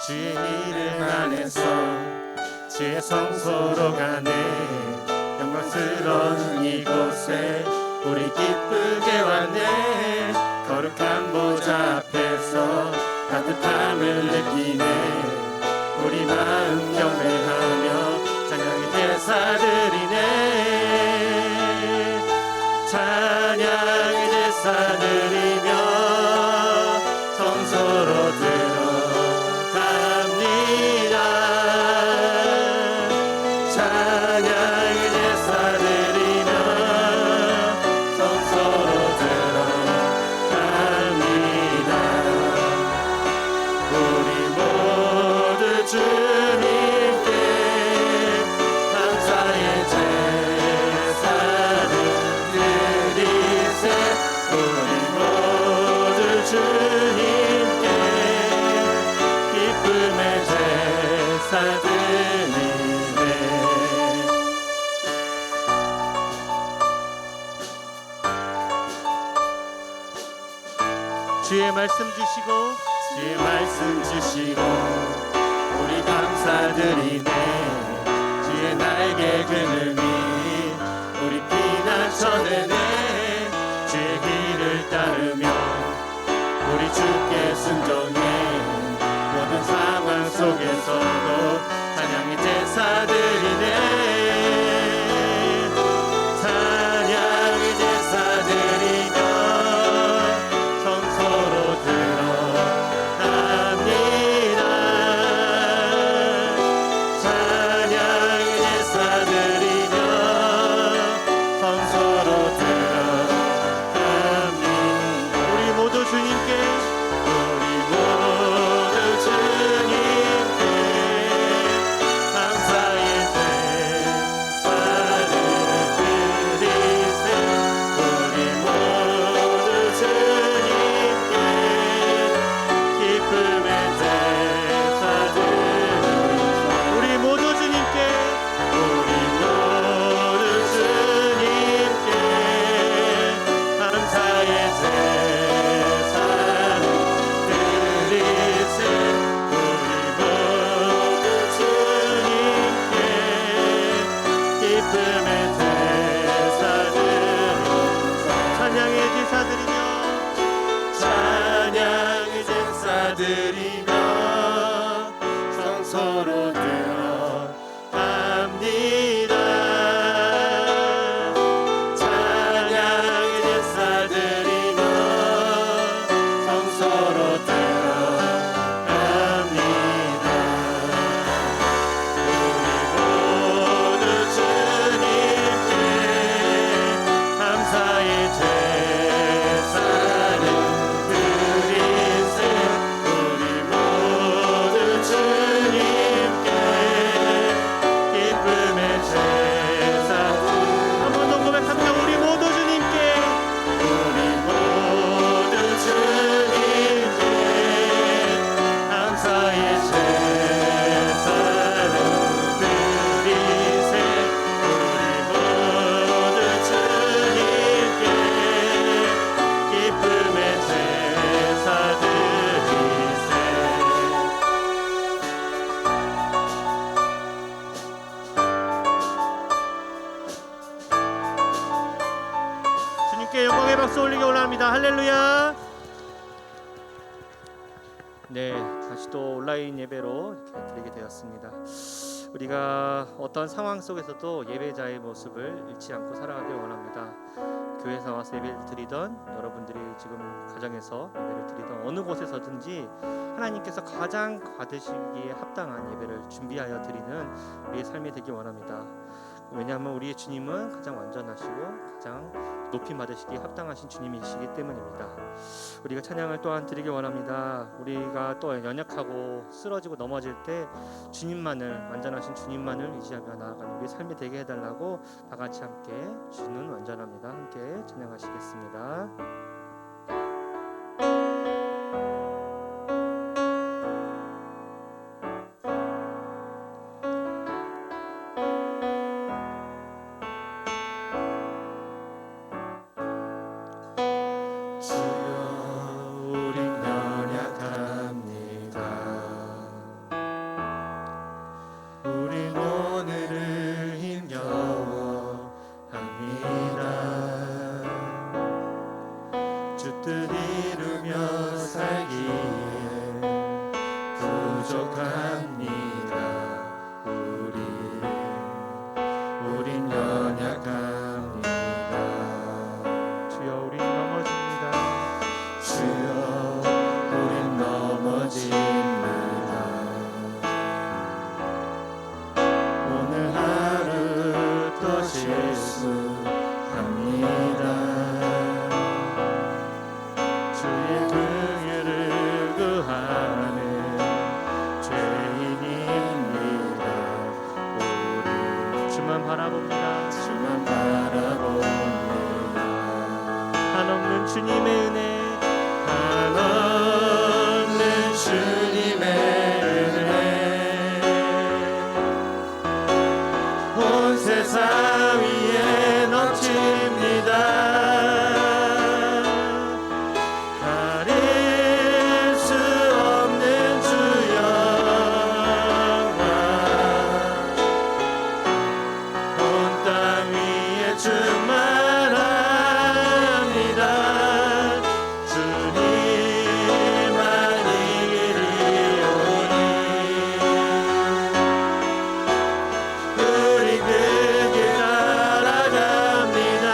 주의 이름 안에서 주의 성소로 가네. 영광스러운 이곳에 우리 기쁘게 왔네. 거룩한 보좌 앞에서 따뜻함을 느끼네. 우리 마음 경배하며 찬양의 제사드리네. 찬양의 제사드리며 성소로 들어갑니다. 찬양의 제사드리며 성소로 들어갑니다. 우리 모두 주님께 감사의 제사를 드리세. 우리 모두 주님께 기쁨의 제사 드리네. 주의 말씀 주시고 주의 말씀 주시고 우리 감사드리네. 주의 날개 그늘이 우리 피난처되네. 주의 길을 따르며 우리 주께 순종해. 모든 상황 속에서도 찬양의 제사드리네. 찬양의 제사드리며 성소로 들어갑니다. 찬양의 제사드리며 성소로 들어갑니다. 우리 모두 주님께 감사의 제사를 드리세. 우리 모두 주님께 기쁨의 제사 드리세. 우리 모두 주님께 감사의 제사를 드리세. 우리 모두 주님께 기쁨의 제사 드리세. 찬양의 제사 드리며 찬양의 제사 드리며 성소로 들어갑니다. 찬양의 제사 드리며 성소로 들어갑니다. 우리 모두 주님께 감사의 제사를 드리세. 우리 모두 주님께 기쁨의 제사. 한 번 더 고백합니다. 우리 모두 주님께 감사의 제사를 드리세. 우리 모두 주님께 기쁨의 제사 드리세. 주님께 영광의 박수 올리기 원합니다. 할렐루야. 네, 다시 또 온라인 예배로 이렇게 드리게 되었습니다. 우리가 어떤 상황 속에서도 예배자의 모습을 잃지 않고 살아가길 원합니다. 교회에서 와서 예배를 드리던 여러분들이 지금 가정에서 예배를 드리던 어느 곳에서든지 하나님께서 가장 받으시기에 합당한 예배를 준비하여 드리는 우리의 삶이 되길 원합니다. 왜냐하면 우리의 주님은 가장 완전하시고 가장 높임 받으시기에 합당하신 주님이시기 때문입니다. 우리가 찬양을 또한 드리길 원합니다. 우리가 또 연약하고 쓰러지고 넘어질 때 주님만을, 완전하신 주님만을 의지하며 나아가는 우리의 삶이 되게 해달라고 다 같이 함께 주는 완전합니다. 함께 찬양하시겠습니다. 주여 우린 연약합니다. 합니다. 주의 긍휼을 구하는 죄인입니다. 우리 주만 바라봅니다. 주만 바라봅니다. 한없는 주님의 은혜, 한없는 주님의 은혜, 온 세상 위에 넘칩니다. 가릴 수 없는 주 영광, 온 땅 위에 충만합니다. 주님만 이기리오니 우리 그길 따라갑니다.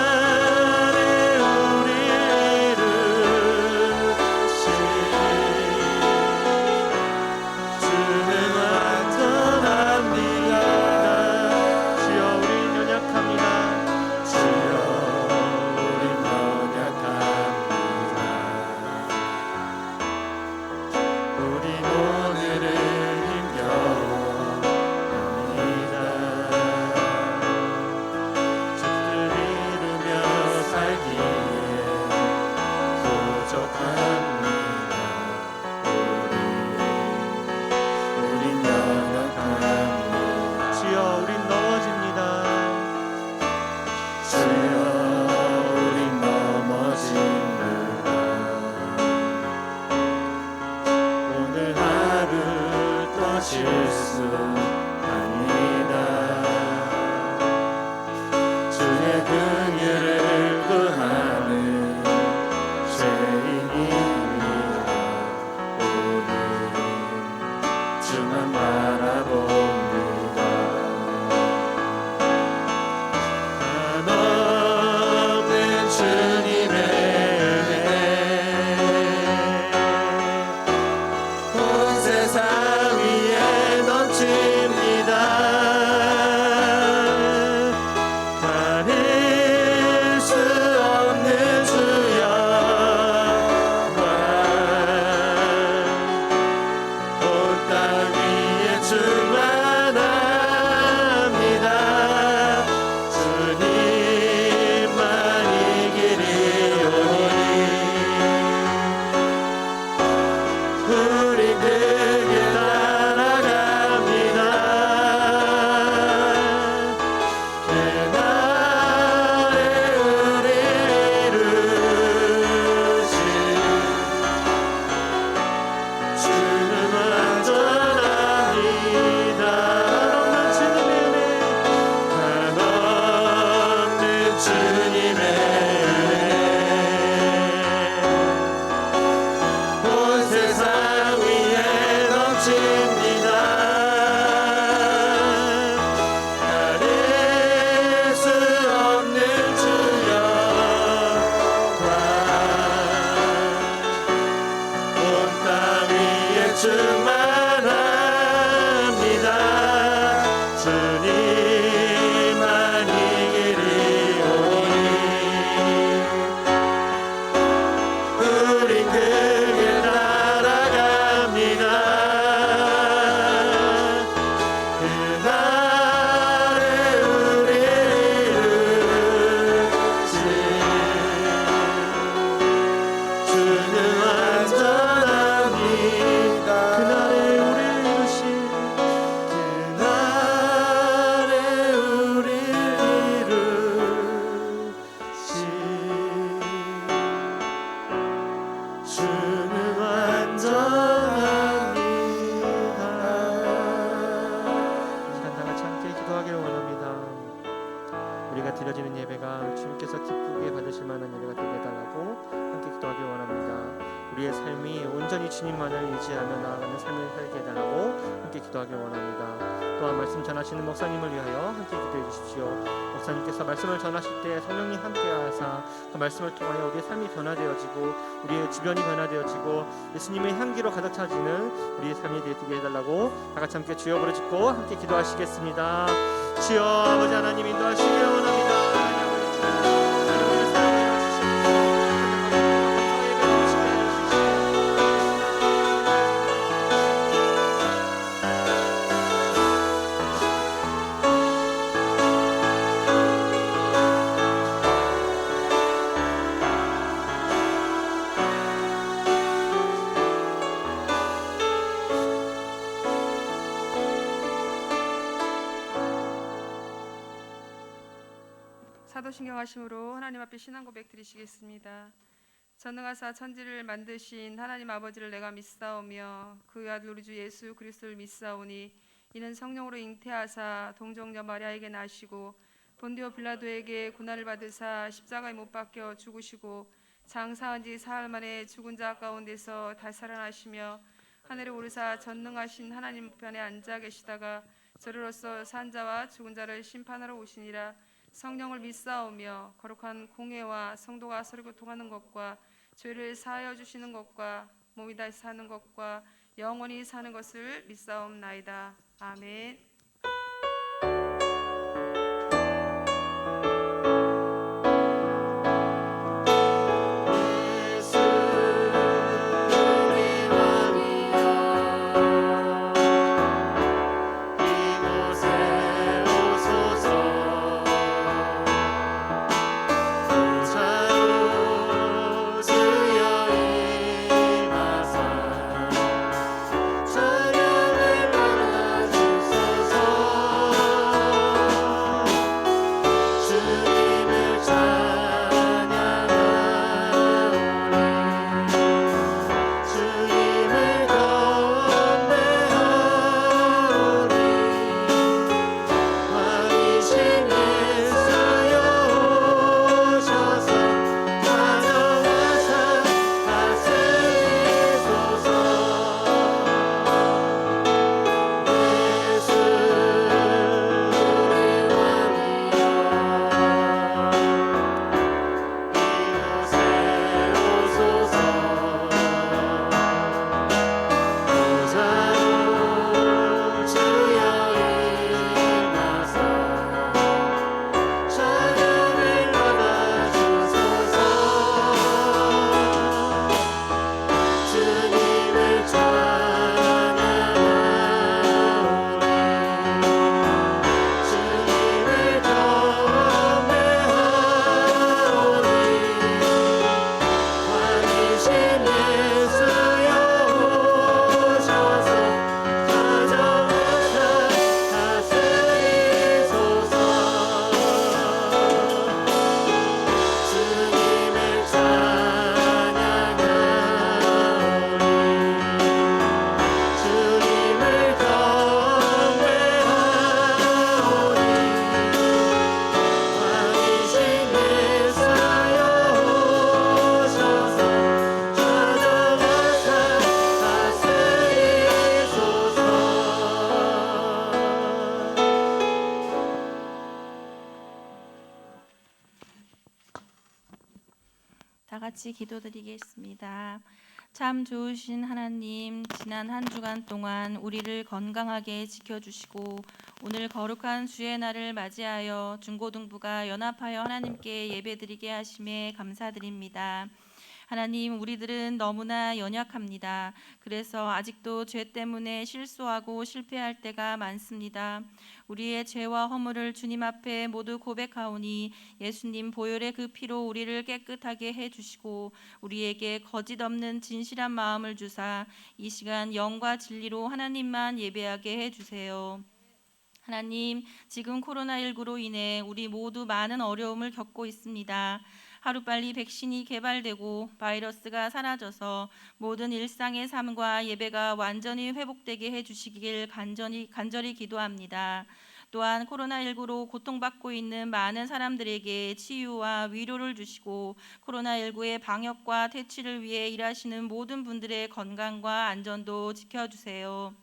그날에 우리 이루신 주는 완전합니다. 주여 우린 연약합니다. 주여 우린 연약합니다. 우린 오늘을 힘겨워합니다. 주를 이루며 살기에 부족합니다. 우린 연약합니다. 주여 우린 넘어집니다. 주여 우린 넘어집니다. 오늘 하루 또 실수합니다. 주의 긍휼을 구하는 죄인입니다. 우리 주만 바라봅니다. 한없는 주님의 은혜, 온 세상 위에 넘칩니다. 가릴 수 없는 주 영광, 온 땅 위에 충만합니다. 주님만 이기리오니 우리 그길 따라갑니다. 그날에 우리 이루신 주는 완전합니다. 한없는 주님의 은혜, 온 세상 위에 넘칩니다. 가릴 수 없는 주 영광, 온 땅 위에 충만합니다. 주님만 이기리오니 우린 그길 따라갑니다. 그날에 우리 이루신 주는 완전합니다. 그날에 우리 이루신, 그날에 우리 이루신 주는 완전합니다. 이 시간 다 같이 함께 기도하기를 원합니다. 우리가 드려지는 예배가 주님께서 기쁘게 받으실 만한 예배가 되게 해달라고 함께 기도하기를 원합니다. 우리의 삶이 온전히 주님만을 의지하며 나아가는 삶을 살게 해달라고 함께 함께 기도하길 원합니다. 또한 말씀 전하시는 목사님을 위하여 함께 기도해 주십시오. 목사님께서 말씀을 전하실 때 성령님 함께하사 그 말씀을 통하여 우리의 삶이 변화되어지고 우리의 주변이 변화되어지고 예수님의 향기로 가득 차지는 우리의 삶이 되게 해달라고 다 같이 함께 주여 부르짖고 함께 기도하시겠습니다. 주여 아버지 하나님 인도하시길 원합니다. 사도신경하심으로 하나님 앞에 신앙 고백 드리시겠습니다. 전능하사 천지를 만드신 하나님 아버지를 내가 믿사오며 그 아들 우리 주 예수 그리스도를 믿사오니 이는 성령으로 잉태하사 동정녀 마리아에게 나시고 본디오 빌라도에게 고난을 받으사 십자가에 못 박혀 죽으시고 장사한 지 사흘 만에 죽은 자 가운데서 다시 살아나시며 하늘에 오르사 전능하신 하나님 편에 앉아 계시다가 저리로서 산 자와 죽은 자를 심판하러 오시니라. 성령을 믿사오며 거룩한 공회와 성도가 서로 교통하는 것과 죄를 사하여 주시는 것과 몸이 다시 사는 것과 영원히 사는 것을 믿사옵나이다. 아멘. 다 같이 기도드리겠습니다. 참 좋으신 하나님, 지난 한 주간 동안 우리를 건강하게 지켜주시고 오늘 거룩한 주의 날을 맞이하여 중고등부가 연합하여 하나님께 예배드리게 하심에 감사드립니다. 하나님, 우리들은 너무나 연약합니다. 그래서 아직도 죄 때문에 실수하고 실패할 때가 많습니다. 우리의 죄와 허물을 주님 앞에 모두 고백하오니 예수님 보혈의 그 피로 우리를 깨끗하게 해주시고 우리에게 거짓 없는 진실한 마음을 주사 이 시간 영과 진리로 하나님만 예배하게 해주세요. 하나님, 지금 코로나19로 인해 우리 모두 많은 어려움을 겪고 있습니다. 하루빨리 백신이 개발되고 바이러스가 사라져서 모든 일상의 삶과 예배가 완전히 회복되게 해주시길 간절히 기도합니다. 또한 코로나19로 고통받고 있는 많은 사람들에게 치유와 위로를 주시고 코로나19의 방역과 퇴치를 위해 일하시는 모든 분들의 건강과 안전도 지켜주세요.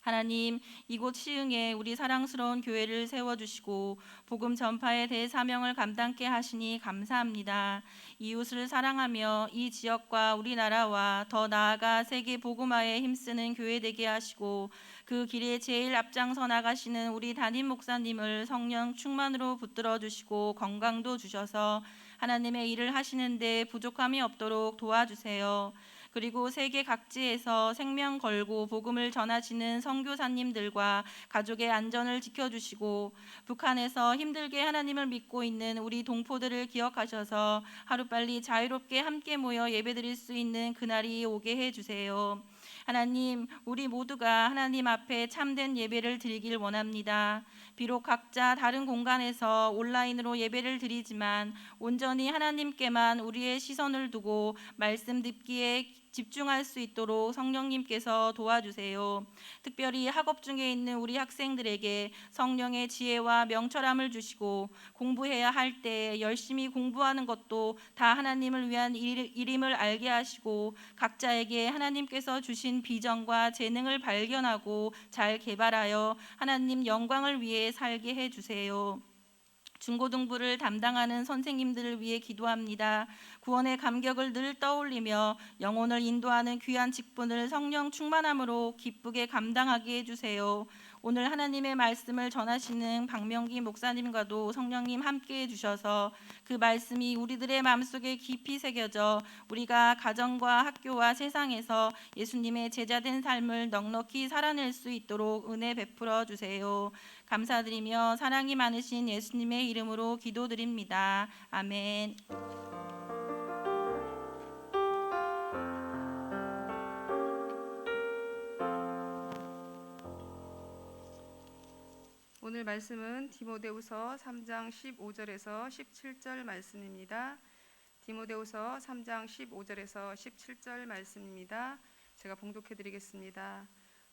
하나님, 이곳 시흥에 우리 사랑스러운 교회를 세워주시고 복음 전파의 대사명을 감당케 하시니 감사합니다. 이웃을 사랑하며 이 지역과 우리나라와 더 나아가 세계 복음화에 힘쓰는 교회 되게 하시고 그 길에 제일 앞장서 나가시는 우리 담임 목사님을 성령 충만으로 붙들어 주시고 건강도 주셔서 하나님의 일을 하시는데 부족함이 없도록 도와주세요. 그리고 세계 각지에서 생명 걸고 복음을 전하시는 선교사님들과 가족의 안전을 지켜주시고 북한에서 힘들게 하나님을 믿고 있는 우리 동포들을 기억하셔서 하루빨리 자유롭게 함께 모여 예배드릴 수 있는 그날이 오게 해주세요. 하나님, 우리 모두가 하나님 앞에 참된 예배를 드리길 원합니다. 비록 각자 다른 공간에서 온라인으로 예배를 드리지만 온전히 하나님께만 우리의 시선을 두고 말씀 듣기에 집중할 수 있도록 성령님께서 도와주세요. 특별히 학업 중에 있는 우리 학생들에게 성령의 지혜와 명철함을 주시고 공부해야 할 때 열심히 공부하는 것도 다 하나님을 위한 일임을 알게 하시고 각자에게 하나님께서 주신 비전과 재능을 발견하고 잘 개발하여 하나님 영광을 위해 살게 해주세요. 중고등부를 담당하는 선생님들을 위해 기도합니다. 구원의 감격을 늘 떠올리며 영혼을 인도하는 귀한 직분을 성령 충만함으로 기쁘게 감당하게 해주세요. 오늘 하나님의 말씀을 전하시는 박명기 목사님과도 성령님 함께 해주셔서 그 말씀이 우리들의 마음속에 깊이 새겨져 우리가 가정과 학교와 세상에서 예수님의 제자된 삶을 넉넉히 살아낼 수 있도록 은혜 베풀어 주세요. 감사드리며 사랑이 많으신 예수님의 이름으로 기도드립니다. 아멘. 오늘 말씀은 디모데후서 3장 15절에서 17절 말씀입니다. 디모데후서 3장 15절에서 17절 말씀입니다. 제가 봉독해 드리겠습니다.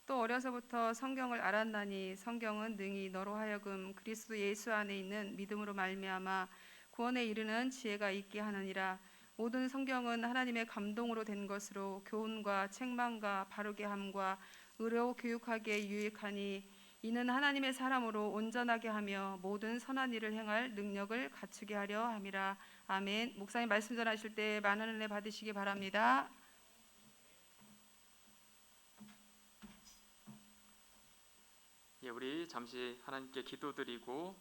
또 어려서부터 성경을 알았나니 성경은 능히 너로 하여금 그리스도 예수 안에 있는 믿음으로 말미암아 구원에 이르는 지혜가 있게 하느니라. 모든 성경은 하나님의 감동으로 된 것으로 교훈과 책망과 바르게 함과 의로 교육하기에 유익하니 이는 하나님의 사람으로 온전하게 하며 모든 선한 일을 행할 능력을 갖추게 하려 함이라. 아멘. 목사님 말씀 전하실 때 많은 은혜 받으시기 바랍니다. 예, 우리 잠시 하나님께 기도드리고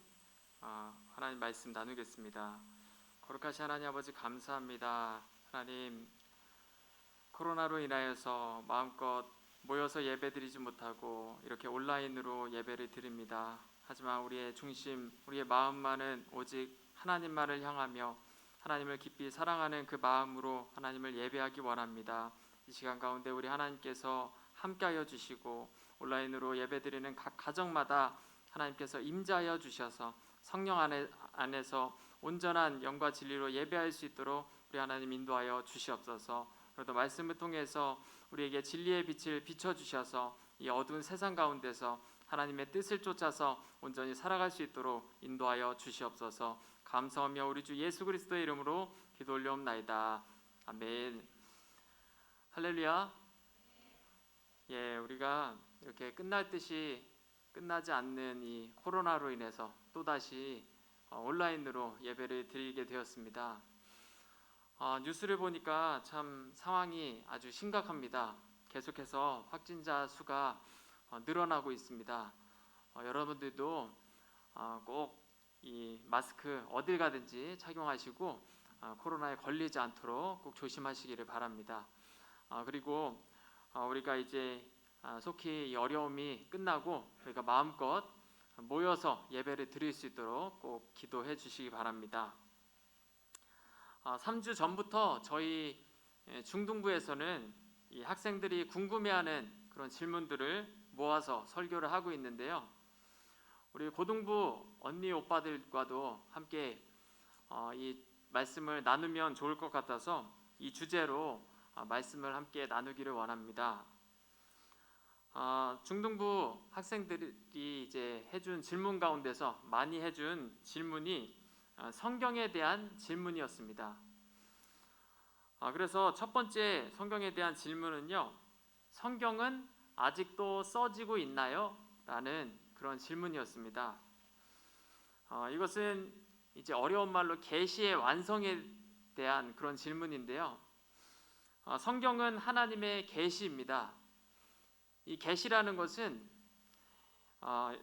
하나님 말씀 나누겠습니다. 거룩하신 하나님 아버지 감사합니다. 하나님, 코로나로 인하여서 마음껏 모여서 예배드리지 못하고 이렇게 온라인으로 예배를 드립니다. 하지만 우리의 중심, 우리의 마음만은 오직 하나님만을 향하며 하나님을 깊이 사랑하는 그 마음으로 하나님을 예배하기 원합니다. 이 시간 가운데 우리 하나님께서 함께하여 주시고 온라인으로 예배드리는 각 가정마다 하나님께서 임재하여 주셔서 성령 안에서 온전한 영과 진리로 예배할 수 있도록 우리 하나님 인도하여 주시옵소서. 그래도 말씀을 통해서 우리에게 진리의 빛을 비춰주셔서 이 어두운 세상 가운데서 하나님의 뜻을 쫓아서 온전히 살아갈 수 있도록 인도하여 주시옵소서. 감사하며 우리 주 예수 그리스도의 이름으로 기도 올려옵나이다. 아멘. 할렐루야. 예, 우리가 이렇게 끝날 듯이 끝나지 않는 이 코로나로 인해서 또다시 온라인으로 예배를 드리게 되었습니다. 뉴스를 보니까 참 상황이 아주 심각합니다. 계속해서 확진자 수가 늘어나고 있습니다. 여러분들도 꼭 이 마스크 어딜 가든지 착용하시고 코로나에 걸리지 않도록 꼭 조심하시기를 바랍니다. 그리고 우리가 이제 속히 이 어려움이 끝나고 우리가 마음껏 모여서 예배를 드릴 수 있도록 꼭 기도해 주시기 바랍니다. 3주 전부터 저희 중등부에서는 이 학생들이 궁금해하는 그런 질문들을 모아서 설교를 하고 있는데요. 우리 고등부 언니 오빠들과도 함께 이 말씀을 나누면 좋을 것 같아서 이 주제로 말씀을 함께 나누기를 원합니다. 중등부 학생들이 이제 해준 질문 가운데서 많이 해준 질문이 성경에 대한 질문이었습니다. 그래서 첫 번째 성경에 대한 질문은요, 성경은 아직도 써지고 있나요? 라는 그런 질문이었습니다. 이것은 이제 어려운 말로 계시의 완성에 대한 그런 질문인데요. 성경은 하나님의 계시입니다. 이 계시라는 것은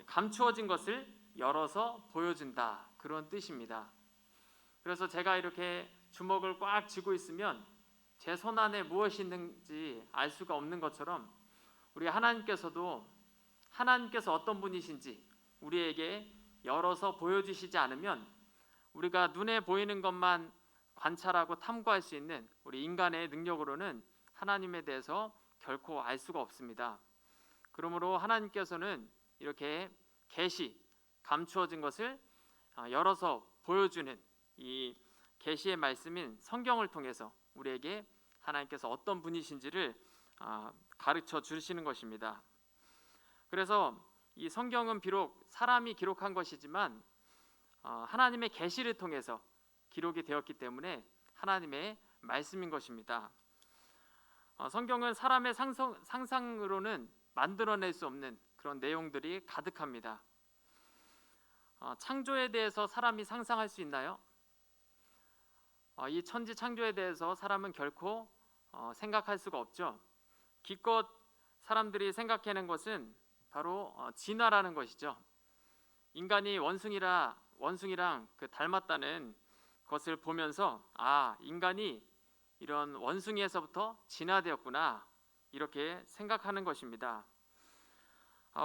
감추어진 것을 열어서 보여준다, 그런 뜻입니다. 그래서 제가 이렇게 주먹을 꽉 쥐고 있으면 제 손 안에 무엇이 있는지 알 수가 없는 것처럼 우리 하나님께서도 하나님께서 어떤 분이신지 우리에게 열어서 보여주시지 않으면 우리가 눈에 보이는 것만 관찰하고 탐구할 수 있는 우리 인간의 능력으로는 하나님에 대해서 결코 알 수가 없습니다. 그러므로 하나님께서는 이렇게 계시, 감추어진 것을 열어서 보여주는 이 계시의 말씀인 성경을 통해서 우리에게 하나님께서 어떤 분이신지를 가르쳐 주시는 것입니다. 그래서 이 성경은 비록 사람이 기록한 것이지만 하나님의 계시를 통해서 기록이 되었기 때문에 하나님의 말씀인 것입니다. 성경은 사람의 상상으로는 만들어낼 수 없는 그런 내용들이 가득합니다. 창조에 대해서 사람이 상상할 수 있나요? 이 천지 창조에 대해서 사람은 결코 생각할 수가 없죠. 기껏 사람들이 생각해낸 것은 바로 진화라는 것이죠. 인간이 원숭이랑 닮았다는 것을 보면서 인간이 이런 원숭이에서부터 진화되었구나, 이렇게 생각하는 것입니다.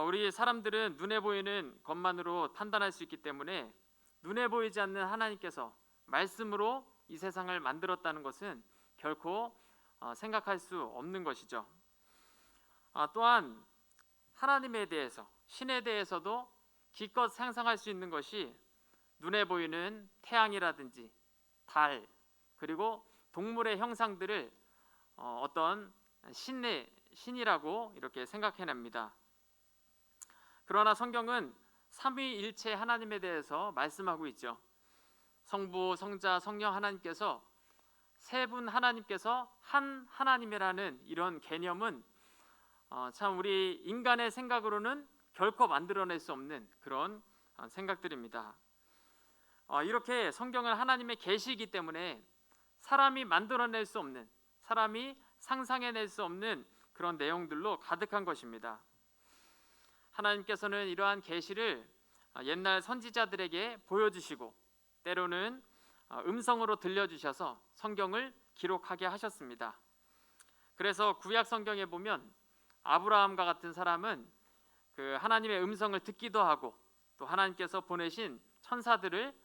우리 사람들은 눈에 보이는 것만으로 판단할 수 있기 때문에 눈에 보이지 않는 하나님께서 말씀으로 이 세상을 만들었다는 것은 결코 생각할 수 없는 것이죠. 또한 하나님에 대해서, 신에 대해서도 기껏 상상할 수 있는 것이 눈에 보이는 태양이라든지 달, 그리고 동물의 형상들을 어떤 신이라고 이렇게 생각해냅니다. 그러나 성경은 삼위일체 하나님에 대해서 말씀하고 있죠. 성부, 성자, 성령 하나님께서, 세 분 하나님께서 한 하나님이라는 이런 개념은 참 우리 인간의 생각으로는 결코 만들어낼 수 없는 그런 생각들입니다. 이렇게 성경은 하나님의 계시이기 때문에 사람이 만들어낼 수 없는, 사람이 상상해낼 수 없는 그런 내용들로 가득한 것입니다. 하나님께서는 이러한 계시를 옛날 선지자들에게 보여주시고 때로는 음성으로 들려주셔서 성경을 기록하게 하셨습니다. 그래서 구약 성경에 보면 아브라함과 같은 사람은 그 하나님의 음성을 듣기도 하고 또 하나님께서 보내신 천사들을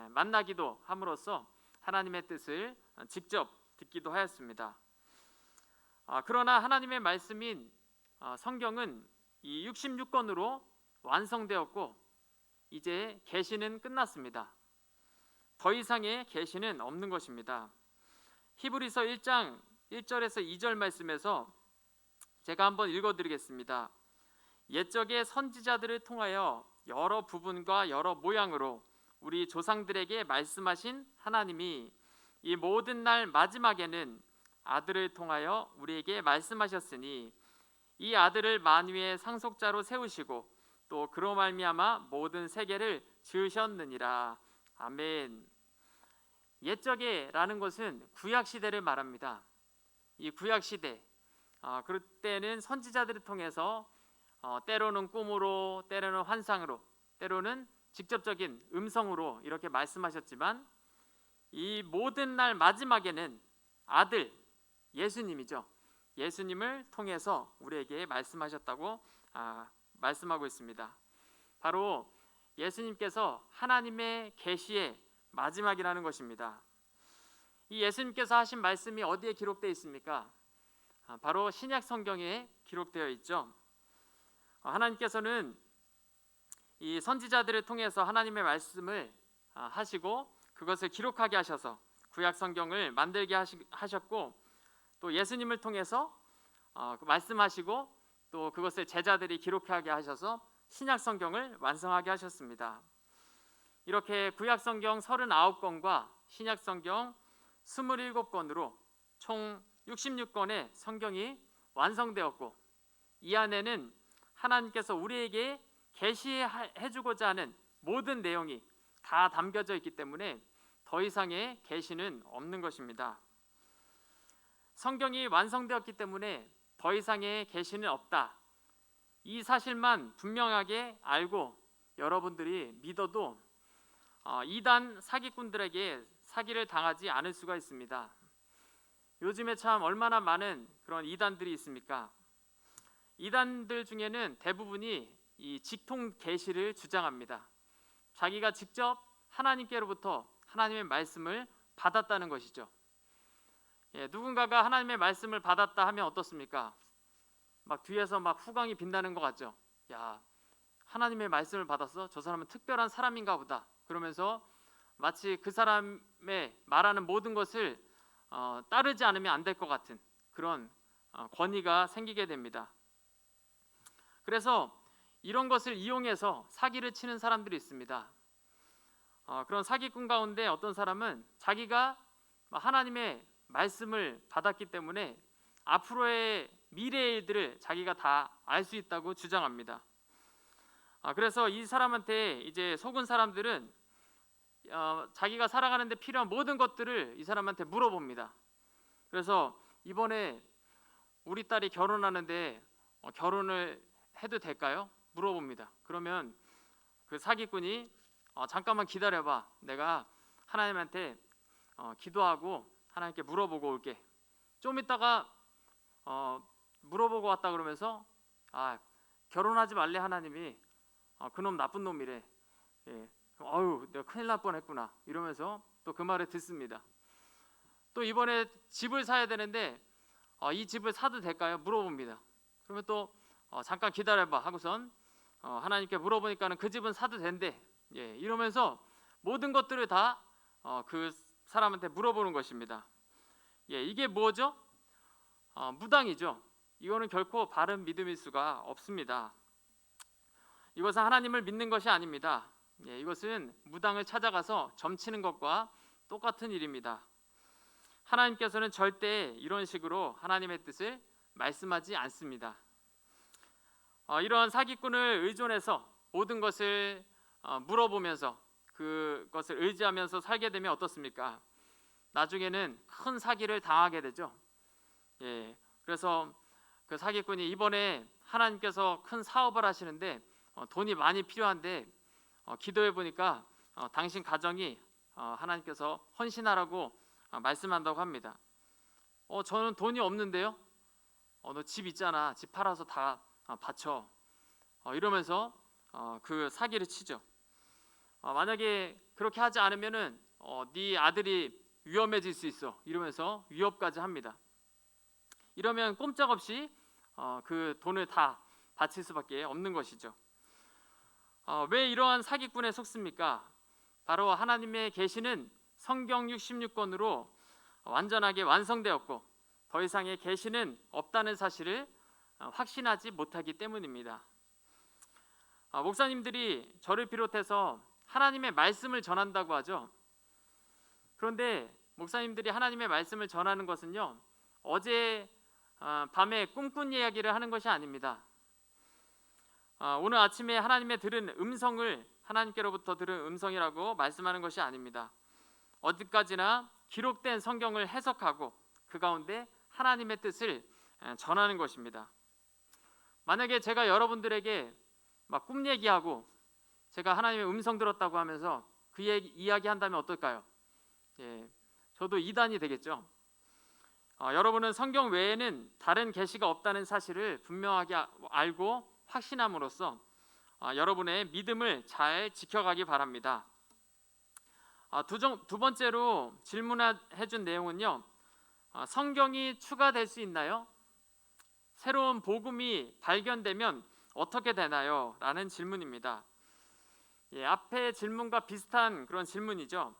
만나기도 함으로써 하나님의 뜻을 직접 듣기도 하였습니다. 그러나 하나님의 말씀인 성경은 이 66권으로 완성되었고 이제 계시는 끝났습니다. 더 이상의 계시는 없는 것입니다. 히브리서 1장 1절에서 2절 말씀에서 제가 한번 읽어드리겠습니다. 옛적의 선지자들을 통하여 여러 부분과 여러 모양으로 우리 조상들에게 말씀하신 하나님이 이 모든 날 마지막에는 아들을 통하여 우리에게 말씀하셨으니 이 아들을 만유의 상속자로 세우시고 또 그로 말미암아 모든 세계를 지으셨느니라. 아멘. 옛적에라는 것은 구약 시대를 말합니다. 이 구약 시대, 그때는 선지자들을 통해서 때로는 꿈으로, 때로는 환상으로, 때로는 직접적인 음성으로 이렇게 말씀하셨지만 이 모든 날 마지막에는 아들 예수님이죠. 예수님을 통해서 우리에게 말씀하셨다고 말씀하고 있습니다. 바로 예수님께서 하나님의 계시의 마지막이라는 것입니다. 이 예수님께서 하신 말씀이 어디에 기록되어 있습니까? 바로 신약 성경에 기록되어 있죠. 하나님께서는 이 선지자들을 통해서 하나님의 말씀을 하시고 그것을 기록하게 하셔서 구약 성경을 만들게 하셨고 또 예수님을 통해서 말씀하시고 또 그것을 제자들이 기록하게 하셔서 신약 성경을 완성하게 하셨습니다. 이렇게 구약 성경 39권과 신약 성경 27권으로 총 66권의 성경이 완성되었고 이 안에는 하나님께서 우리에게 계시해 주고자 하는 모든 내용이 다 담겨져 있기 때문에 더 이상의 계시는 없는 것입니다. 성경이 완성되었기 때문에 더 이상의 계시는 없다. 이 사실만 분명하게 알고 여러분들이 믿어도 이단 사기꾼들에게 사기를 당하지 않을 수가 있습니다. 요즘에 참 얼마나 많은 그런 이단들이 있습니까? 이단들 중에는 대부분이 이 직통 계시를 주장합니다. 자기가 직접 하나님께로부터 하나님의 말씀을 받았다는 것이죠. 누군가가 하나님의 말씀을 받았다 하면 어떻습니까? 막 뒤에서 막 후광이 빛나는 것 같죠. 야, 하나님의 말씀을 받았어? 저 사람은 특별한 사람인가 보다. 그러면서 마치 그 사람의 말하는 모든 것을 따르지 않으면 안 될 것 같은 그런 권위가 생기게 됩니다. 그래서 이런 것을 이용해서 사기를 치는 사람들이 있습니다. 그런 사기꾼 가운데 어떤 사람은 자기가 하나님의 말씀을 받았기 때문에 앞으로의 미래의 일들을 자기가 다 알 수 있다고 주장합니다. 그래서 이 사람한테 이제 속은 사람들은 자기가 살아가는데 필요한 모든 것들을 이 사람한테 물어봅니다. 그래서 이번에 우리 딸이 결혼하는데 결혼을 해도 될까요? 물어봅니다. 그러면 그 사기꾼이 잠깐만 기다려봐. 내가 하나님한테 기도하고 하나님께 물어보고 올게. 좀 있다가 물어보고 왔다 그러면서 결혼하지 말래 하나님이 그놈 나쁜 놈이래. 어휴 내가 큰일 날 뻔했구나 이러면서 또 그 말을 듣습니다. 또 이번에 집을 사야 되는데 이 집을 사도 될까요? 물어봅니다. 그러면 또 잠깐 기다려봐 하고선 하나님께 물어보니까는 그 집은 사도 된대. 이러면서 모든 것들을 다 그 사람한테 물어보는 것입니다. 이게 뭐죠? 무당이죠. 이거는 결코 바른 믿음일 수가 없습니다. 이것은 하나님을 믿는 것이 아닙니다. 이것은 무당을 찾아가서 점치는 것과 똑같은 일입니다. 하나님께서는 절대 이런 식으로 하나님의 뜻을 말씀하지 않습니다. 이런 사기꾼을 의존해서 모든 것을 물어보면서 그것을 의지하면서 살게 되면 어떻습니까? 나중에는 큰 사기를 당하게 되죠. 그래서 그 사기꾼이 이번에 하나님께서 큰 사업을 하시는데 돈이 많이 필요한데 기도해 보니까 당신 가정이 하나님께서 헌신하라고 말씀한다고 합니다. 저는 돈이 없는데요. 너 집 있잖아. 집 팔아서 다 바쳐. 이러면서 그 사기를 치죠. 만약에 그렇게 하지 않으면은 네 아들이 위험해질 수 있어. 이러면서 위협까지 합니다. 이러면 꼼짝없이 그 돈을 다 바칠 수밖에 없는 것이죠. 왜 이러한 사기꾼에 속습니까? 바로 하나님의 계시는 성경 66권으로 완전하게 완성되었고 더 이상의 계시는 없다는 사실을 확신하지 못하기 때문입니다. 목사님들이 저를 비롯해서 하나님의 말씀을 전한다고 하죠. 그런데 목사님들이 하나님의 말씀을 전하는 것은요, 어제 밤에 꿈꾼 이야기를 하는 것이 아닙니다. 오늘 아침에 하나님의 들은 음성을 하나님께로부터 들은 음성이라고 말씀하는 것이 아닙니다. 어디까지나 기록된 성경을 해석하고 그 가운데 하나님의 뜻을 전하는 것입니다. 만약에 제가 여러분들에게 막 꿈 얘기하고 제가 하나님의 음성 들었다고 하면서 그 얘기 이야기한다면 어떨까요? 저도 이단이 되겠죠. 여러분은 성경 외에는 다른 계시가 없다는 사실을 분명하게 알고 확신함으로써 여러분의 믿음을 잘 지켜가기 바랍니다. 두 번째로 질문해 준 내용은요, 성경이 추가될 수 있나요? 새로운 복음이 발견되면 어떻게 되나요? 라는 질문입니다. 앞의 질문과 비슷한 그런 질문이죠.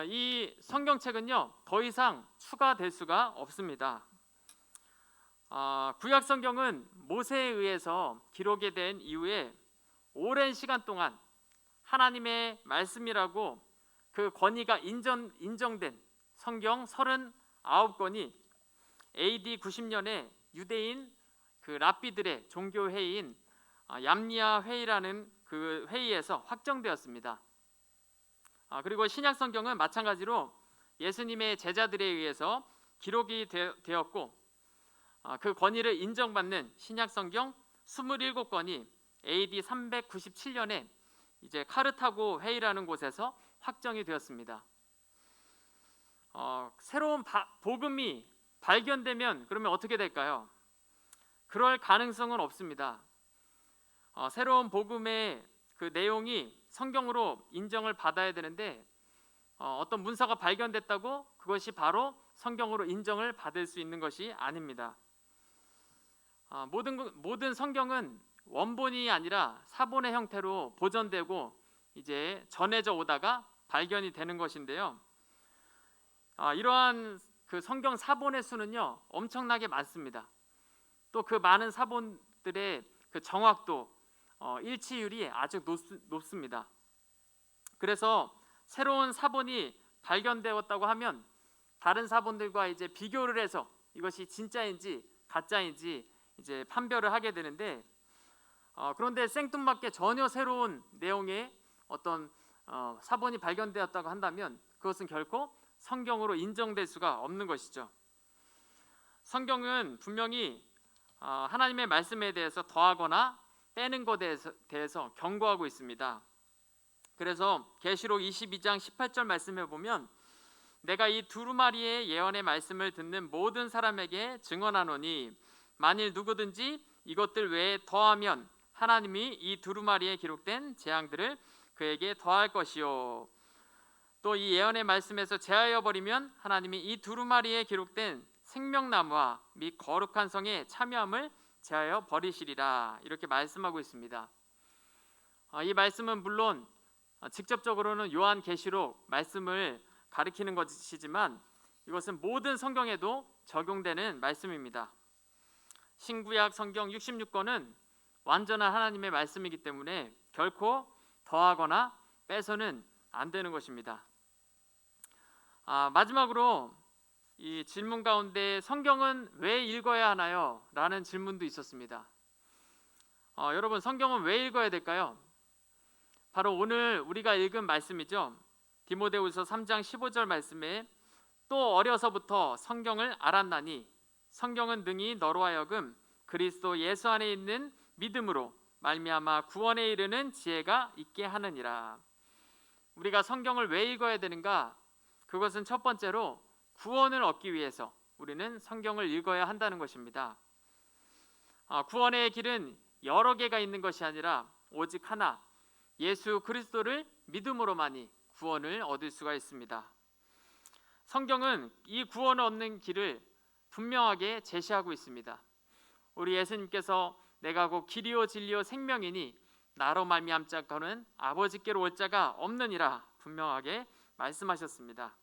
이 성경책은요, 더 이상 추가될 수가 없습니다. 구약 성경은 모세에 의해서 기록이 된 이후에 오랜 시간 동안 하나님의 말씀이라고 그 권위가 인정된 성경 39권이 AD 90년에 유대인 그 랍비들의 종교 회의인 얌리아 회의라는 그 회의에서 확정되었습니다. 그리고 신약 성경은 마찬가지로 예수님의 제자들에 의해서 기록이 되었고 그 권위를 인정받는 신약 성경 27권이 AD 397년에 이제 카르타고 회의라는 곳에서 확정이 되었습니다. 새로운 복음이 발견되면 그러면 어떻게 될까요? 그럴 가능성은 없습니다. 새로운 복음의 그 내용이 성경으로 인정을 받아야 되는데 어떤 문서가 발견됐다고 그것이 바로 성경으로 인정을 받을 수 있는 것이 아닙니다. 모든 성경은 원본이 아니라 사본의 형태로 보존되고 이제 전해져 오다가 발견이 되는 것인데요. 이러한 그 성경 사본의 수는요 엄청나게 많습니다. 또 그 많은 사본들의 그 정확도, 일치율이 아주 높습니다. 그래서 새로운 사본이 발견되었다고 하면 다른 사본들과 이제 비교를 해서 이것이 진짜인지 가짜인지 이제 판별을 하게 되는데 그런데 생뚱맞게 전혀 새로운 내용의 어떤 사본이 발견되었다고 한다면 그것은 결코 성경으로 인정될 수가 없는 것이죠. 성경은 분명히 하나님의 말씀에 대해서 더하거나 빼는 것에 대해서 경고하고 있습니다. 그래서 계시록 22장 18절 말씀에 보면 내가 이 두루마리의 예언의 말씀을 듣는 모든 사람에게 증언하노니 만일 누구든지 이것들 외에 더하면 하나님이 이 두루마리에 기록된 재앙들을 그에게 더할 것이요 또 이 예언의 말씀에서 제하여 버리면 하나님이 이 두루마리에 기록된 생명나무와 및 거룩한 성에 참여함을 제하여 버리시리라 이렇게 말씀하고 있습니다. 이 말씀은 물론 직접적으로는 요한계시록 말씀을 가리키는 것이지만 이것은 모든 성경에도 적용되는 말씀입니다. 신구약 성경 66권은 완전한 하나님의 말씀이기 때문에 결코 더하거나 빼서는 안 되는 것입니다. 마지막으로 이 질문 가운데 성경은 왜 읽어야 하나요? 라는 질문도 있었습니다. 여러분 성경은 왜 읽어야 될까요? 바로 오늘 우리가 읽은 말씀이죠. 디모데후서 3장 15절 말씀에 또 어려서부터 성경을 알았나니 성경은 능히 너로 하여금 그리스도 예수 안에 있는 믿음으로 말미암아 구원에 이르는 지혜가 있게 하느니라. 우리가 성경을 왜 읽어야 되는가? 그것은 첫 번째로 구원을 얻기 위해서 우리는 성경을 읽어야 한다는 것입니다. 구원의 길은 여러 개가 있는 것이 아니라 오직 하나, 예수 그리스도를 믿음으로만이 구원을 얻을 수가 있습니다. 성경은 이 구원을 얻는 길을 분명하게 제시하고 있습니다. 우리 예수님께서 내가 곧 길이요 진리요 생명이니 나로 말미암자거는 아버지께로 올 자가 없느니라 분명하게 말씀하셨습니다.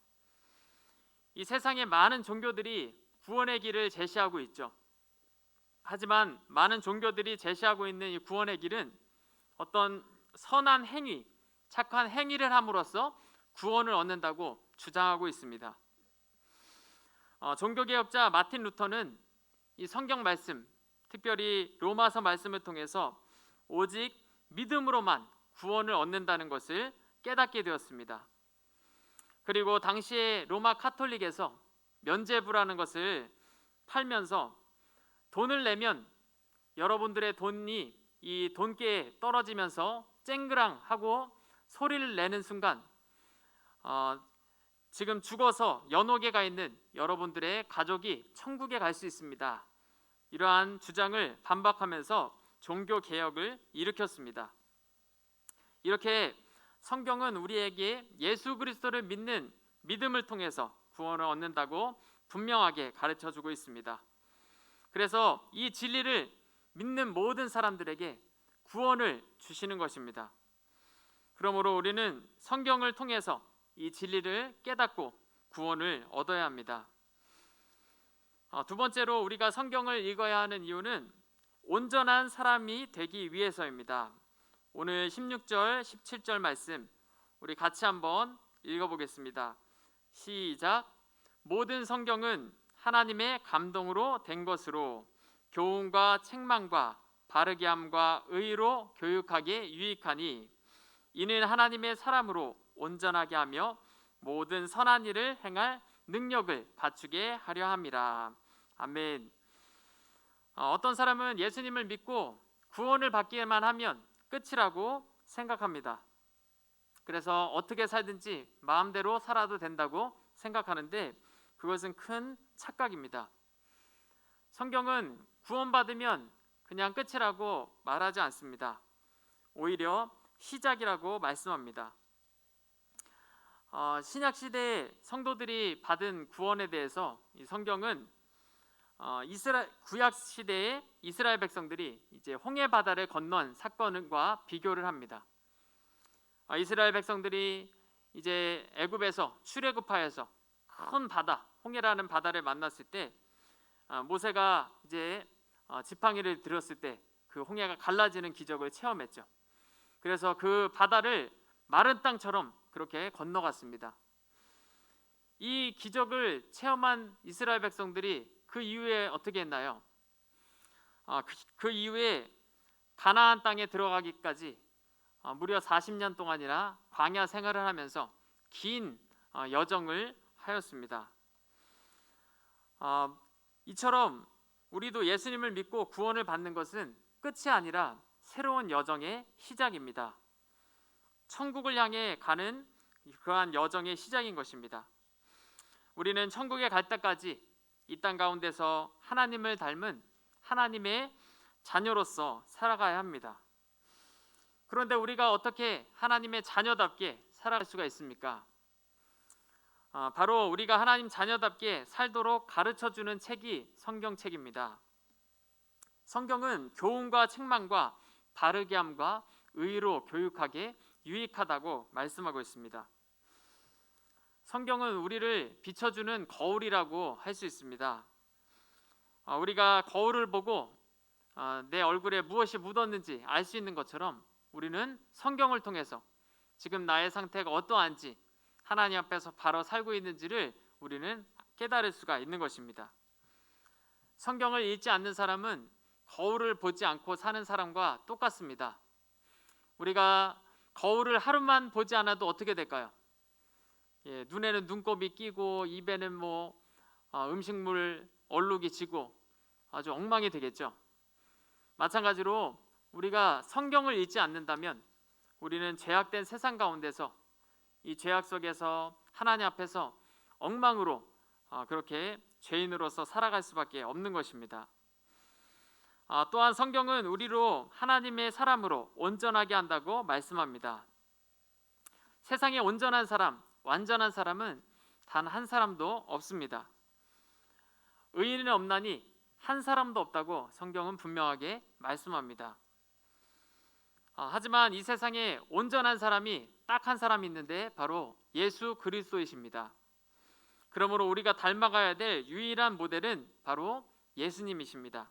이 세상의 많은 종교들이 구원의 길을 제시하고 있죠. 하지만 많은 종교들이 제시하고 있는 이 구원의 길은 어떤 선한 행위, 착한 행위를 함으로써 구원을 얻는다고 주장하고 있습니다. 종교개혁자 마틴 루터는 이 성경 말씀, 특별히 로마서 말씀을 통해서 오직 믿음으로만 구원을 얻는다는 것을 깨닫게 되었습니다. 그리고 당시에 로마 카톨릭에서 면죄부라는 것을 팔면서 돈을 내면 여러분들의 돈이 이 돈께에 떨어지면서 쨍그랑 하고 소리를 내는 순간 지금 죽어서 연옥에 가 있는 여러분들의 가족이 천국에 갈 수 있습니다. 이러한 주장을 반박하면서 종교 개혁을 일으켰습니다. 이렇게 성경은 우리에게 예수 그리스도를 믿는 믿음을 통해서 구원을 얻는다고 분명하게 가르쳐주고 있습니다. 그래서 이 진리를 믿는 모든 사람들에게 구원을 주시는 것입니다. 그러므로 우리는 성경을 통해서 이 진리를 깨닫고 구원을 얻어야 합니다. 두 번째로 우리가 성경을 읽어야 하는 이유는 온전한 사람이 되기 위해서입니다. 오늘 16절, 17절 말씀 우리 같이 한번 읽어보겠습니다. 시작. 모든 성경은 하나님의 감동으로 된 것으로 교훈과 책망과 바르게 함과 의로 교육하기에 유익하니 이는 하나님의 사람으로 온전하게 하며 모든 선한 일을 행할 능력을 갖추게 하려 함이라. 아멘. 어떤 사람은 예수님을 믿고 구원을 받기만 하면 끝이라고 생각합니다. 그래서 어떻게 살든지 마음대로 살아도 된다고 생각하는데 그것은 큰 착각입니다. 성경은 구원받으면 그냥 끝이라고 말하지 않습니다. 오히려 시작이라고 말씀합니다. 신약 시대의 성도들이 받은 구원에 대해서 이 성경은 구약 시대의 이스라엘 백성들이 이제 홍해 바다를 건넌 사건과 비교를 합니다. 이스라엘 백성들이 이제 애굽에서 출애굽하여서 큰 바다, 홍해라는 바다를 만났을 때 모세가 이제 지팡이를 들었을 때 그 홍해가 갈라지는 기적을 체험했죠. 그래서 그 바다를 마른 땅처럼 그렇게 건너갔습니다. 이 기적을 체험한 이스라엘 백성들이 그 이후에 어떻게 했나요? 그 이후에 가나안 땅에 들어가기까지 무려 40년 동안이나 광야 생활을 하면서 긴 여정을 하였습니다. 이처럼 우리도 예수님을 믿고 구원을 받는 것은 끝이 아니라 새로운 여정의 시작입니다. 천국을 향해 가는 그러한 여정의 시작인 것입니다. 우리는 천국에 갈 때까지 이 땅 가운데서 하나님을 닮은 하나님의 자녀로서 살아가야 합니다. 그런데 우리가 어떻게 하나님의 자녀답게 살아갈 수가 있습니까? 바로 우리가 하나님 자녀답게 살도록 가르쳐주는 책이 성경책입니다. 성경은 교훈과 책망과 바르게 함과 의로 교육하기에 유익하다고 말씀하고 있습니다. 성경은 우리를 비춰주는 거울이라고 할 수 있습니다. 우리가 거울을 보고 내 얼굴에 무엇이 묻었는지 알 수 있는 것처럼 우리는 성경을 통해서 지금 나의 상태가 어떠한지 하나님 앞에서 바로 살고 있는지를 우리는 깨달을 수가 있는 것입니다. 성경을 읽지 않는 사람은 거울을 보지 않고 사는 사람과 똑같습니다. 우리가 거울을 하루만 보지 않아도 어떻게 될까요? 눈에는 눈곱이 끼고 입에는 음식물 얼룩이 지고 아주 엉망이 되겠죠. 마찬가지로 우리가 성경을 읽지 않는다면 우리는 죄악된 세상 가운데서 이 죄악 속에서 하나님 앞에서 엉망으로 그렇게 죄인으로서 살아갈 수밖에 없는 것입니다. 또한 성경은 우리로 하나님의 사람으로 온전하게 한다고 말씀합니다. 세상에 온전한 사람, 완전한 사람은 단 한 사람도 없습니다. 의인은 없나니 한 사람도 없다고 성경은 분명하게 말씀합니다. 하지만 이 세상에 온전한 사람이 딱 한 사람이 있는데 바로 예수 그리스도이십니다. 그러므로 우리가 닮아가야 될 유일한 모델은 바로 예수님이십니다.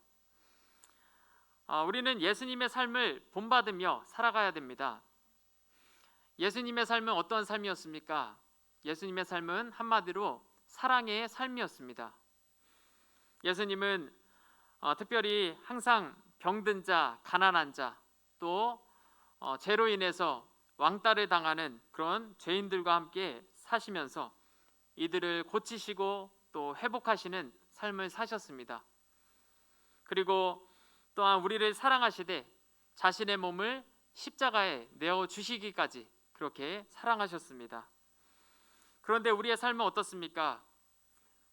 우리는 예수님의 삶을 본받으며 살아가야 됩니다. 예수님의 삶은 어떤 삶이었습니까? 예수님의 삶은 한마디로 사랑의 삶이었습니다. 예수님은 특별히 항상 병든 자, 가난한 자, 또 죄로 인해서 왕따를 당하는 그런 죄인들과 함께 사시면서 이들을 고치시고 또 회복하시는 삶을 사셨습니다. 그리고 또한 우리를 사랑하시되 자신의 몸을 십자가에 내어 주시기까지 그렇게 사랑하셨습니다. 그런데 우리의 삶은 어떻습니까?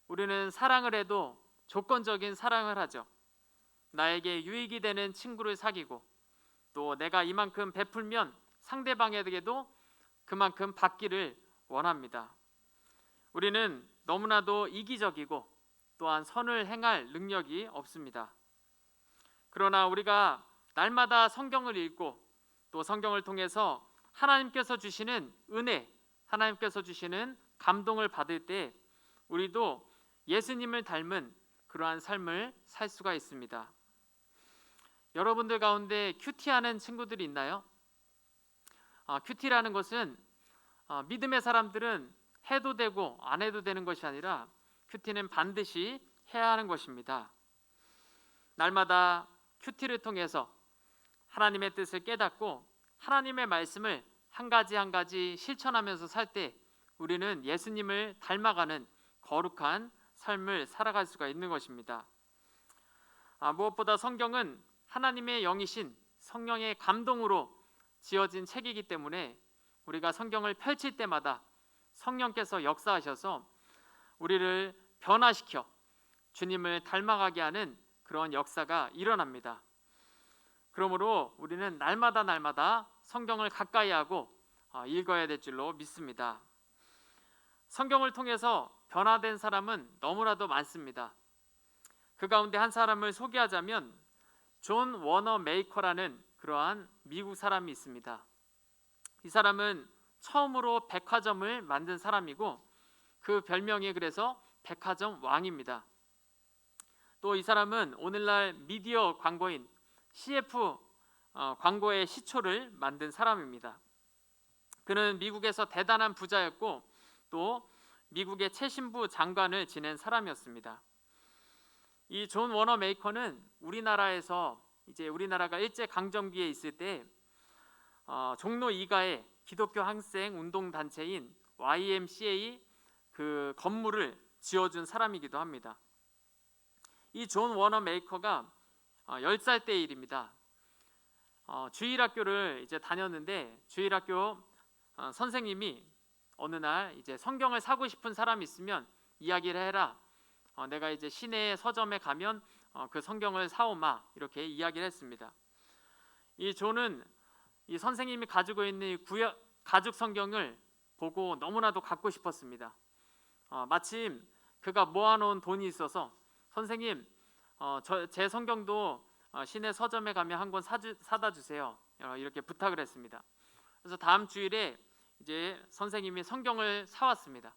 우리는 사랑을 해도 조건적인 사랑을 하죠. 나에게 유익이 되는 친구를 사귀고 또 내가 이만큼 베풀면 상대방에게도 그만큼 받기를 원합니다. 우리는 너무나도 이기적이고 또한 선을 행할 능력이 없습니다. 그러나 우리가 날마다 성경을 읽고 또 성경을 통해서 하나님께서 주시는 은혜, 하나님께서 주시는 감동을 받을 때 우리도 예수님을 닮은 그러한 삶을 살 수가 있습니다. 여러분들 가운데 큐티하는 친구들이 있나요? 큐티라는 것은 믿음의 사람들은 해도 되고 안 해도 되는 것이 아니라 큐티는 반드시 해야 하는 것입니다. 날마다 큐티를 통해서 하나님의 뜻을 깨닫고 하나님의 말씀을 한 가지 한 가지 실천하면서 살 때 우리는 예수님을 닮아가는 거룩한 삶을 살아갈 수가 있는 것입니다. 무엇보다 성경은 하나님의 영이신 성령의 감동으로 지어진 책이기 때문에 우리가 성경을 펼칠 때마다 성령께서 역사하셔서 우리를 변화시켜 주님을 닮아가게 하는 그런 역사가 일어납니다. 그러므로 우리는 날마다 성경을 가까이 하고 읽어야 될 줄로 믿습니다. 성경을 통해서 변화된 사람은 너무나도 많습니다. 그 가운데 한 사람을 소개하자면 존 워너 메이커라는 그러한 미국 사람이 있습니다. 이 사람은 처음으로 백화점을 만든 사람이고 그 별명이 그래서 백화점 왕입니다. 또 이 사람은 오늘날 미디어 광고인 CF 광고의 시초를 만든 사람입니다. 그는 미국에서 대단한 부자였고 또 미국의 최신부 장관을 지낸 사람이었습니다. 이 존 워너 메이커는 우리나라에서 이제 우리나라가 일제 강점기에 있을 때 종로 2가에 기독교 학생 운동 단체인 YMCA 그 건물을 지어준 사람이기도 합니다. 이 존 워너 메이커가 10살 때의 일입니다. 주일학교를 이제 다녔는데 주일학교 선생님이 어느 날 이제 성경을 사고 싶은 사람이 있으면 이야기를 해라. 내가 이제 시내 서점에 가면 그 성경을 사오마 이렇게 이야기를 했습니다. 이 존은 이 선생님이 가지고 있는 이 가죽 성경을 보고 너무나도 갖고 싶었습니다. 마침 그가 모아놓은 돈이 있어서 선생님, 제 성경도 시내 서점에 가면 한 권 사다 주세요. 이렇게 부탁을 했습니다. 그래서 다음 주일에 이제 선생님이 성경을 사왔습니다.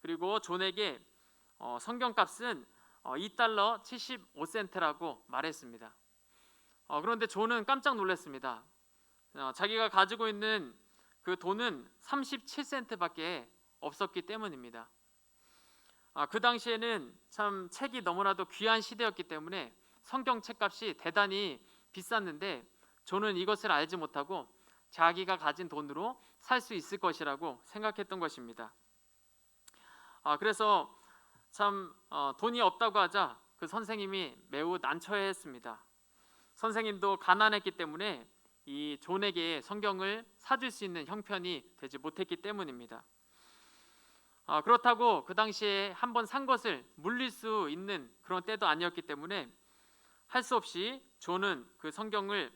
그리고 존에게 성경값은 $2 75센트라고 말했습니다. 그런데 존은 깜짝 놀랐습니다. 자기가 가지고 있는 그 돈은 37센트밖에 없었기 때문입니다. 그 당시에는 참 책이 너무나도 귀한 시대였기 때문에 성경 책값이 대단히 비쌌는데 존은 이것을 알지 못하고 자기가 가진 돈으로 살 수 있을 것이라고 생각했던 것입니다. 그래서 참 돈이 없다고 하자 그 선생님이 매우 난처해했습니다. 선생님도 가난했기 때문에 이 존에게 성경을 사줄 수 있는 형편이 되지 못했기 때문입니다. 그렇다고 그 당시에 한번 산 것을 물릴 수 있는 그런 때도 아니었기 때문에 할 수 없이 존은 그 성경을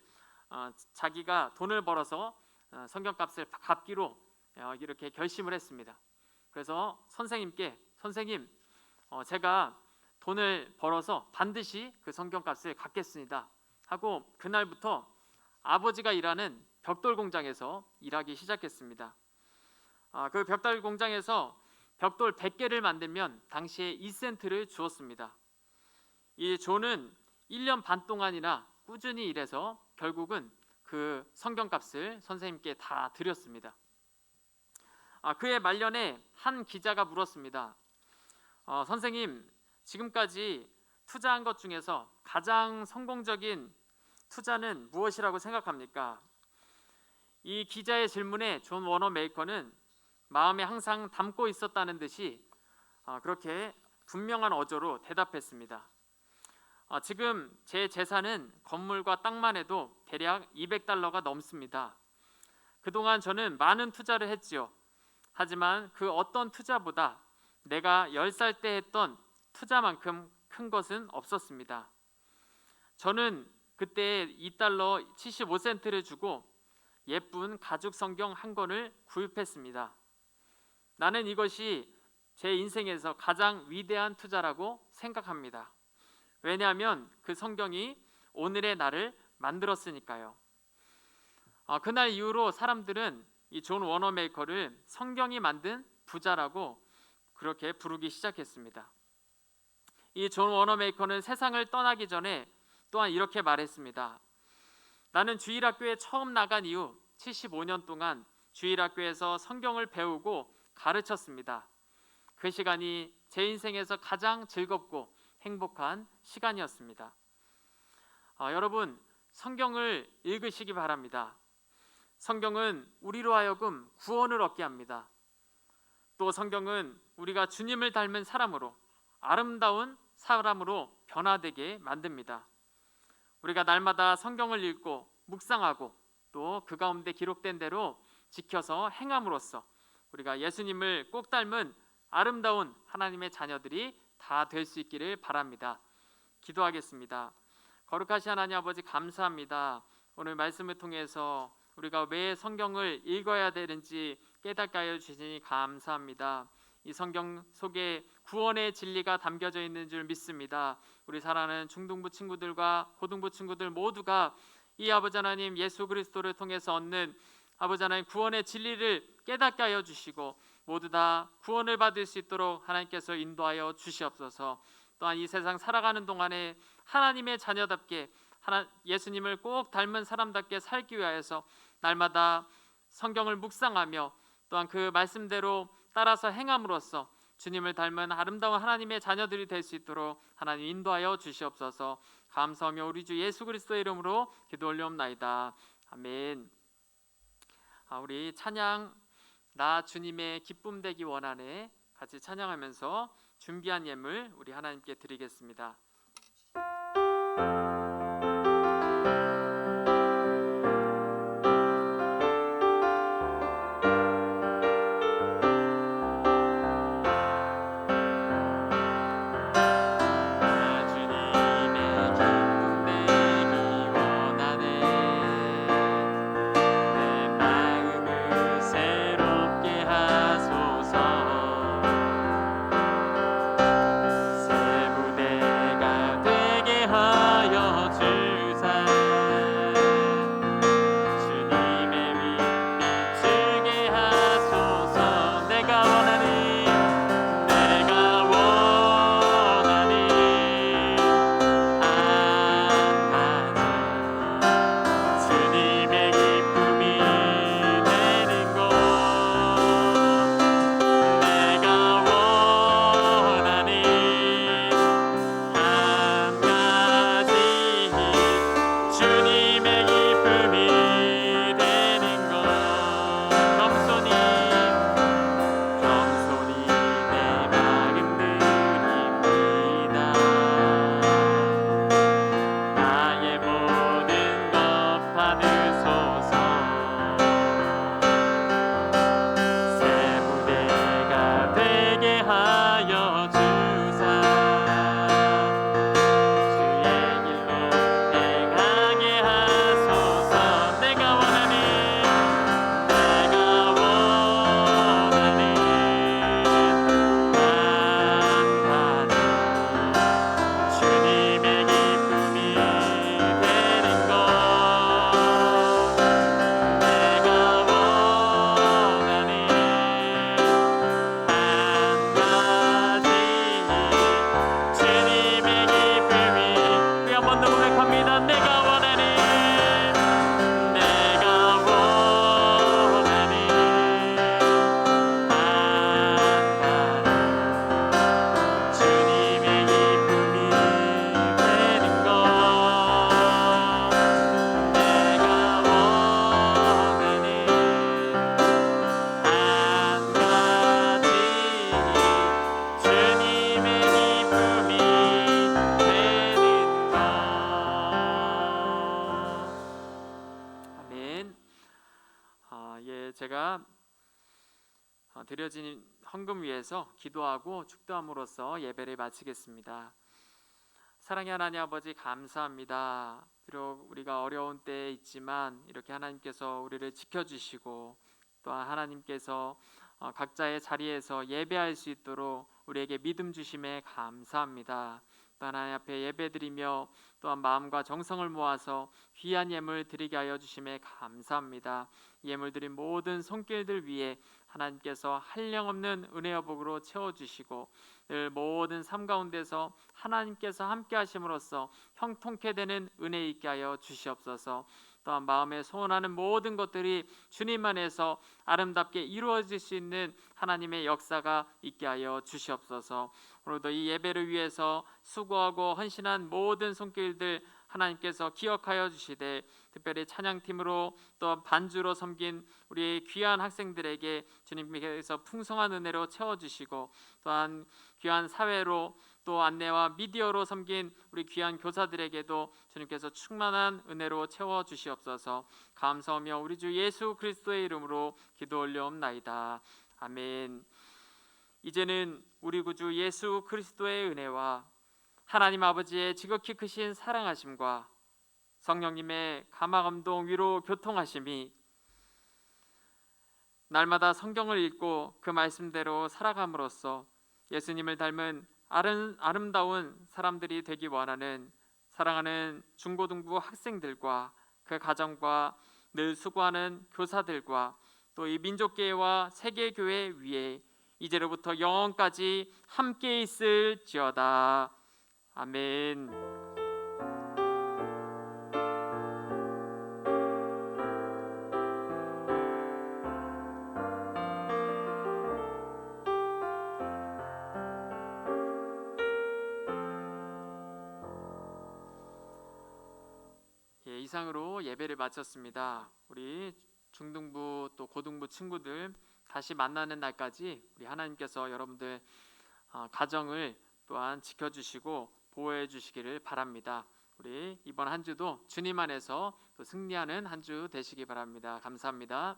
자기가 돈을 벌어서 성경값을 갚기로 이렇게 결심을 했습니다. 그래서 선생님께 선생님, 제가 돈을 벌어서 반드시 그 성경값을 갚겠습니다 하고 그날부터 아버지가 일하는 벽돌 공장에서 일하기 시작했습니다. 그 벽돌 공장에서 벽돌 100개를 만들면 당시에 2센트를 주었습니다. 이 존은 1년 반 동안이나 꾸준히 일해서 결국은 그 성경값을 선생님께 다 드렸습니다. 그의 말년에 한 기자가 물었습니다. 선생님, 지금까지 투자한 것 중에서 가장 성공적인 투자는 무엇이라고 생각합니까? 이 기자의 질문에 존 워너 메이커는 마음에 항상 담고 있었다는 듯이 그렇게 분명한 어조로 대답했습니다. 지금 제 재산은 건물과 땅만 해도 대략 $200가 넘습니다. 그동안 저는 많은 투자를 했지요. 하지만 그 어떤 투자보다 내가 10살 때 했던 투자만큼 큰 것은 없었습니다. 저는 그때 $2 75센트를 주고 예쁜 가죽 성경 한 권을 구입했습니다. 나는 이것이 제 인생에서 가장 위대한 투자라고 생각합니다. 왜냐하면 그 성경이 오늘의 나를 만들었으니까요. 그날 이후로 사람들은 이 존 워너 메이커를 성경이 만든 부자라고 그렇게 부르기 시작했습니다. 이 존 워너 메이커는 세상을 떠나기 전에 또한 이렇게 말했습니다. 나는 주일학교에 처음 나간 이후 75년 동안 주일학교에서 성경을 배우고 가르쳤습니다. 그 시간이 제 인생에서 가장 즐겁고 행복한 시간이었습니다. 여러분 성경을 읽으시기 바랍니다. 성경은 우리로 하여금 구원을 얻게 합니다. 또 성경은 우리가 주님을 닮은 사람으로, 아름다운 사람으로 변화되게 만듭니다. 우리가 날마다 성경을 읽고 묵상하고 또 그 가운데 기록된 대로 지켜서 행함으로써 우리가 예수님을 꼭 닮은 아름다운 하나님의 자녀들이 다 될 수 있기를 바랍니다. 기도하겠습니다. 거룩하신 하나님 아버지, 감사합니다. 오늘 말씀을 통해서 우리가 왜 성경을 읽어야 되는지 깨닫게 하여 주시니 감사합니다. 이 성경 속에 구원의 진리가 담겨져 있는 줄 믿습니다. 우리 사랑하는 중등부 친구들과 고등부 친구들 모두가 이 아버지 하나님 예수 그리스도를 통해서 얻는 아버지 하나님 구원의 진리를 깨닫게 하여 주시고 모두 다 구원을 받을 수 있도록 하나님께서 인도하여 주시옵소서. 또한 이 세상 살아가는 동안에 하나님의 자녀답게 예수님을 꼭 닮은 사람답게 살기 위하여서 날마다 성경을 묵상하며 또한 그 말씀대로 따라서 행함으로써 주님을 닮은 아름다운 하나님의 자녀들이 될 수 있도록 하나님 인도하여 주시옵소서. 감사하며 우리 주 예수 그리스도의 이름으로 기도 올려옵나이다. 아멘. 우리 찬양 나 주님의 기쁨 되기 원하네 같이 찬양하면서 준비한 예물 우리 하나님께 드리겠습니다. 제가 드려진 헌금 위해서 기도하고 축도함으로써 예배를 마치겠습니다. 사랑의 하나님 아버지, 감사합니다. 비록 우리가 어려운 때에 있지만 이렇게 하나님께서 우리를 지켜주시고 또한 하나님께서 각자의 자리에서 예배할 수 있도록 우리에게 믿음 주심에 감사합니다. 또 하나님 앞에 예배드리며 또한 마음과 정성을 모아서 귀한 예물 드리게 하여 주심에 감사합니다. 예물 드린 모든 손길들 위에 하나님께서 한량없는 은혜와 복으로 채워주시고 늘 모든 삶 가운데서 하나님께서 함께 하심으로써 형통케 되는 은혜 있게 하여 주시옵소서. 또한 마음에 소원하는 모든 것들이 주님 안에서 아름답게 이루어질 수 있는 하나님의 역사가 있게 하여 주시옵소서. 오늘도 이 예배를 위해서 수고하고 헌신한 모든 손길들 하나님께서 기억하여 주시되 특별히 찬양팀으로 또 반주로 섬긴 우리 귀한 학생들에게 주님께서 풍성한 은혜로 채워주시고 또한 귀한 사회로 또 안내와 미디어로 섬긴 우리 귀한 교사들에게도 주님께서 충만한 은혜로 채워주시옵소서. 감사하며 우리 주 예수 그리스도의 이름으로 기도 올려옵나이다. 아멘. 이제는 우리 구주 예수 그리스도의 은혜와 하나님 아버지의 지극히 크신 사랑하심과 성령님의 감화감동 위로 교통하심이 날마다 성경을 읽고 그 말씀대로 살아감으로써 예수님을 닮은 아름다운 사람들이 되기 원하는 사랑하는 중고등부 학생들과 그 가정과 늘 수고하는 교사들과 또 이 민족교회와 세계교회 위에 이제로부터 영원까지 함께 있을지어다. 아멘. 예, 이상으로 예배를 마쳤습니다. 우리 중등부 또 고등부 친구들 다시 만나는 날까지 우리 하나님께서 여러분들 가정을 또한 지켜주시고 보호해 주시기를 바랍니다. 우리 이번 한 주도 주님 안에서 또 승리하는 한 주 되시기 바랍니다. 감사합니다.